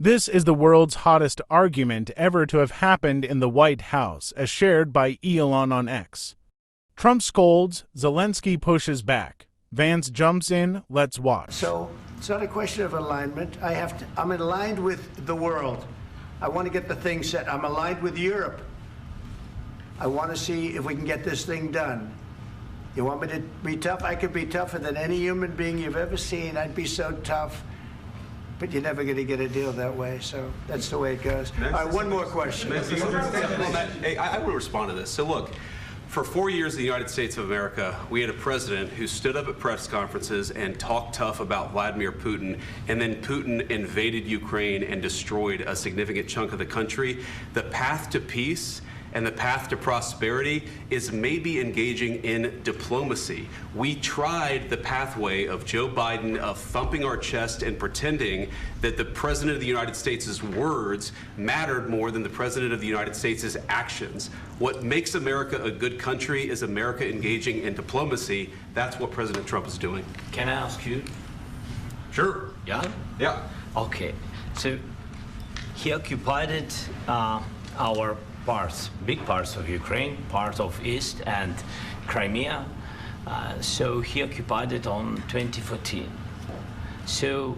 This is the world's hottest argument ever to have happened in the White House, as shared by Elon on X. Trump scolds, Zelensky pushes back. Vance jumps in, let's watch. So it's not a question of alignment. I'm aligned with the world. I want to get the thing set. I'm aligned with Europe. I want to see if we can get this thing done. You want me to be tough? I could be tougher than any human being you've ever seen. I'd be so tough. But you're never going to get a deal that way, so that's the way it goes. All right, one more question. Hey, I want to respond to this. So look, for 4 years in the United States of America, we had a president who stood up at press conferences and talked tough about Vladimir Putin, and then Putin invaded Ukraine and destroyed a significant chunk of the country. The path to peace and the path to prosperity is maybe engaging in diplomacy. We tried the pathway of Joe Biden of thumping our chest and pretending that the President of the United States' words mattered more than the President of the United States' actions. What makes America a good country is America engaging in diplomacy. That's what President Trump is doing. Can I ask you? Sure. Yeah? Yeah. Okay. So he occupied our parts, big parts of Ukraine, part of East and Crimea. So he occupied it on 2014. So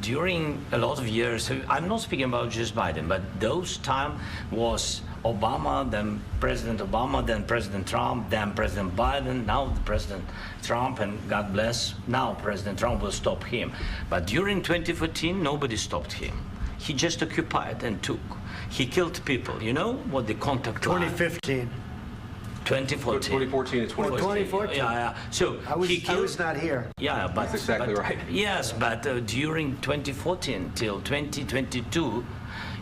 during a lot of years, so I'm not speaking about just Biden, but those time was Obama, then President Obama, then President Trump, then President Biden, now President Trump, and God bless, now President Trump will stop him. But during 2014, nobody stopped him. He just occupied and took. He killed people. You know what the contact line? 2015. 2014 2014. and 2014. 2014. Yeah. So I was not here. Yeah, but that's exactly right. Yes, but during 2014 till 2022,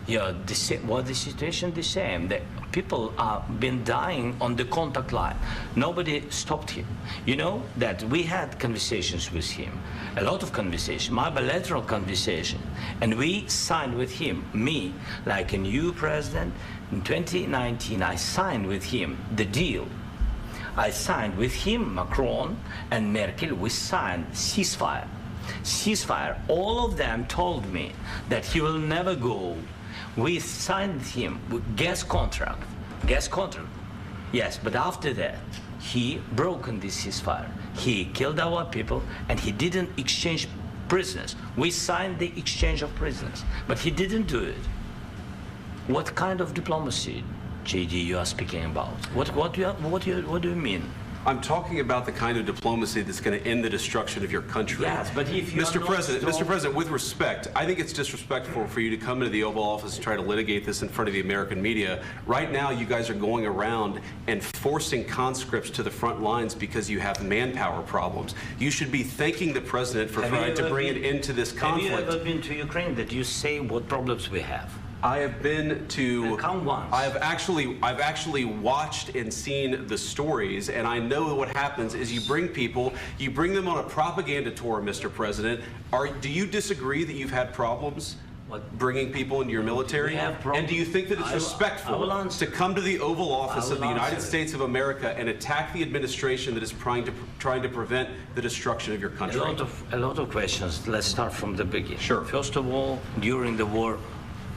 yeah, the situation the same. The people have been dying on the contact line. Nobody stopped him. You know that we had conversations with him, a lot of conversation, my bilateral conversation, and we signed with him, me, like a new president. In 2019, I signed with him the deal. I signed with him, Macron and Merkel, we signed ceasefire. Ceasefire. All of them told me that he will never go. We signed him with gas contract. Yes, but after that, he broken this ceasefire. He killed our people, and he didn't exchange prisoners. We signed the exchange of prisoners, but he didn't do it. What kind of diplomacy, JD, you are speaking about? What do you mean? I'm talking about the kind of diplomacy that's going to end the destruction of your country. Yes, but if you Mr. President, with respect, I think it's disrespectful for you to come into the Oval Office and try to litigate this in front of the American media. Right now, you guys are going around and forcing conscripts to the front lines because you have manpower problems. You should be thanking the President for trying to bring an end to this conflict. Have you ever been to Ukraine that you say what problems we have? I have been to. Come once. I've actually watched and seen the stories, and I know what happens is you bring them on a propaganda tour, Mr. President. Do you disagree that you've had problems bringing people into your military? And do you think that it's respectful to come to the Oval Office of the United States of America and attack the administration that is trying to prevent the destruction of your country? A lot of questions. Let's start from the beginning. Sure. First of all, during the war,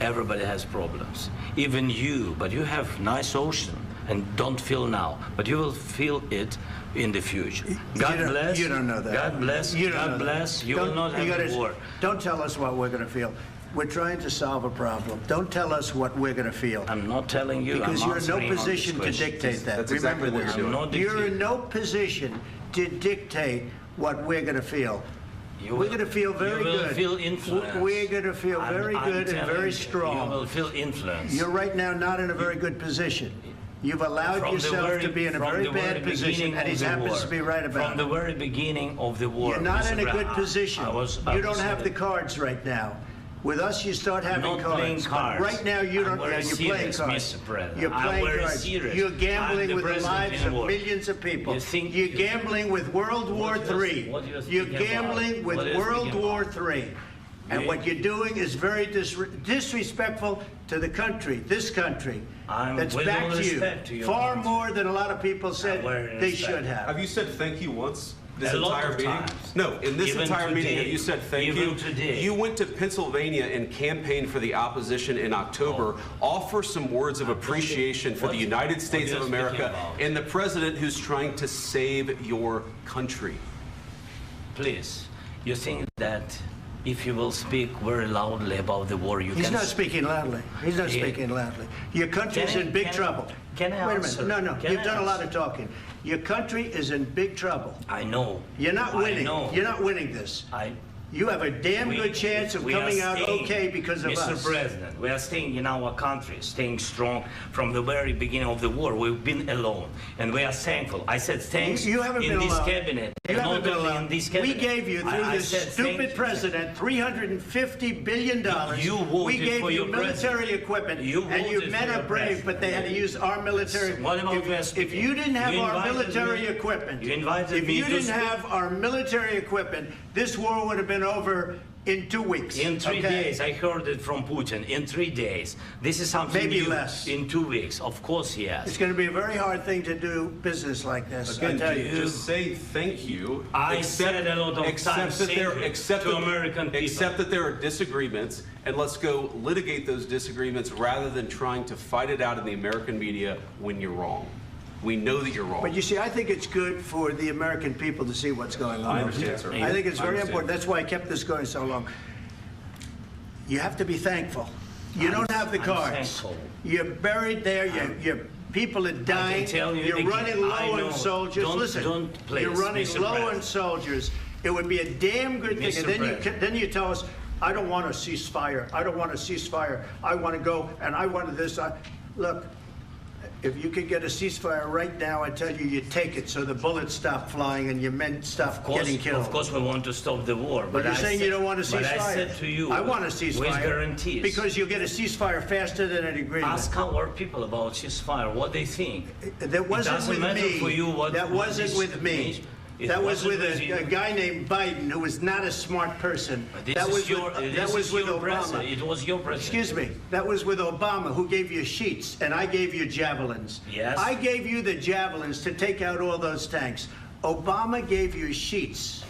everybody has problems, even you, but you have nice ocean and don't feel now, but you will feel it in the future. God bless. You don't know that. God bless. God bless. You will not have war. Don't tell us what we're going to feel. We're trying to solve a problem. Don't tell us what we're going to feel. I'm not telling you. Because you're in no position to dictate that. That's exactly what you're doing. You're in no position to dictate what we're going to feel. We're going to feel very good. You will feel influence. We're going to feel very good and very strong. You will feel influence. You're right now not in a very good position. You've allowed yourself to be in a very bad position, and he happens to be right about it. From the very beginning of the war. You're not in a good position. You don't have the cards right now. With us, you start having cards. Right now, you don't. You're playing cards. You're playing cards. You're gambling with the lives of millions of people. You're gambling with World War III. You're gambling with World War III. And what you're doing is very disrespectful to the country, this country, that's back to you, far more than a lot of people said they should have. Have you said thank you once? this A lot entire of meeting? times. No, in this Even entire meeting, today. you said thank Even you. today. You went to Pennsylvania and campaigned for the opposition in October. Offer some words of appreciation for the United States of America and the president who's trying to save your country. Please, you think that if you will speak very loudly about the war, you He's can... not speaking loudly. He's not speaking loudly. Your country is in big trouble. Can I Wait a answer? minute. No, Can you've I done a lot answer? of talking. Your country is in big trouble. I know. You're not winning. I know. You're not winning this. You have a damn good chance of coming out okay because of us. Mr. President, we are staying in our country, staying strong from the very beginning of the war. We've been alone, and we are thankful. I said thanks You haven't in been this alone. cabinet. You and haven't not been only alone. in this cabinet. We gave you, through I this said stupid thank you. president, $350 billion. You voted we gave for you your military president. equipment, You and you voted men for are your brave, president. but they had to use our military. What about If you didn't have You our invited military me- equipment, You invited if me you to didn't speak. have our military equipment, this war would have been over in 2 weeks. In 3 okay? days, I heard it from Putin. In 3 days, this is something Maybe new. less. In 2 weeks, of course, yes. It's going to be a very hard thing to do business like this. I Again, tell you. just say thank you. I said a lot of accept times that thank there, you accept to that, American people. Accept that there are disagreements, and let's go litigate those disagreements rather than trying to fight it out in the American media when you're wrong. We know that you're wrong. But you see, I think it's good for the American people to see what's going on. I understand, sir. I think it's I very understand. important. That's why I kept this going so long. You have to be thankful. You don't have the I'm cards. thankful. You're buried there. Your people are dying. tell you You're again, running I low know. on soldiers. Don't- Listen, don't please, you're running Mr. low on President. soldiers. It would be a damn good thing. Mr. And President. then you tell us, I don't want a ceasefire. I don't want a ceasefire. I want to go and I wanted this. Look, if you could get a ceasefire right now, I tell you, you take it so the bullets stop flying and your men stop getting killed. Of course, we want to stop the war. But you're I saying said- you don't want a ceasefire. But I said to you, I want a ceasefire. with guarantees. Because you'll get a ceasefire faster than an agreement. Ask our people about ceasefire, what they think. That wasn't doesn't with matter me. for you what- That what wasn't this with me. means. It That was with wasn't with you. a guy named Biden, who was not a smart person. That was with Obama. president. It was your president. Excuse me. That was with Obama, who gave you sheets, and I gave you javelins. Yes. I gave you the javelins to take out all those tanks. Obama gave you sheets.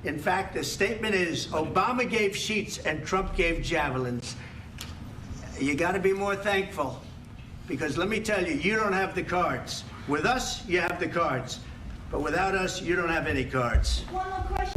In fact, the statement is Obama gave sheets and Trump gave javelins. You got to be more thankful, because let me tell you, you don't have the cards. With us, you have the cards. But without us, you don't have any cards. One more question.